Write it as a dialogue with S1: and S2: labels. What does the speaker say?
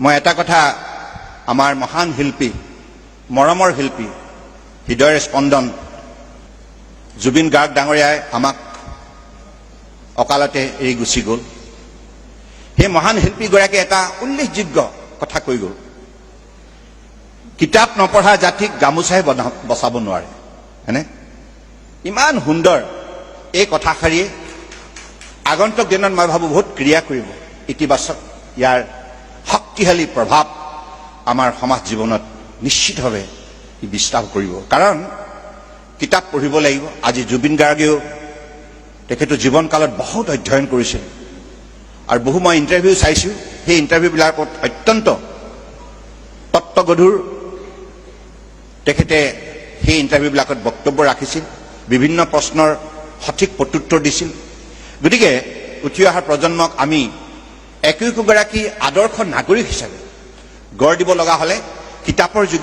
S1: মই এটা কথা আমাৰ মহান শিল্পী, মৰমৰ শিল্পী, হৃদয়ৰ স্পন্দন জুবিন গাৰ্গ ডাঙৰীয়াই আমাক অকালতে এৰি গুচি গ'ল। সেই মহান শিল্পীগৰাকীয়ে এটা উল্লেখযোগ্য কথা কৈ গ'ল, কিতাপ নপঢ়া জাতিক গামোচাই বচাব নোৱাৰে। হয়নে? ইমান সুন্দৰ এই কথাষাৰিয়ে আগন্তুক দিনত মই ভাবোঁ বহুত ক্ৰিয়া কৰিব, ইতিবাচক ইয়াৰ শক্তিশালী প্ৰভাৱ আমাৰ সমাজ জীৱনত নিশ্চিতভাৱে বিস্তাৰ কৰিব। কাৰণ কিতাপ পঢ়িব লাগিব। আজি জুবিন গাৰ্গেও তেখেতৰ জীৱনকালত বহুত অধ্যয়ন কৰিছিল আৰু বহু মই ইণ্টাৰভিউ চাইছোঁ। সেই ইণ্টাৰভিউবিলাকত অত্যন্ত তত্ত্বগধুৰ তেখেতে সেই ইণ্টাৰভিউবিলাকত বক্তব্য ৰাখিছিল, বিভিন্ন প্ৰশ্নৰ সঠিক প্ৰত্যুত্তৰ দিছিল। গতিকে উঠি অহা প্ৰজন্মক আমি একোগৰাকী আদৰ্শ নাগৰিক হিচাপে গঢ় দিব লগা হ'লে কিতাপৰ যোগেদি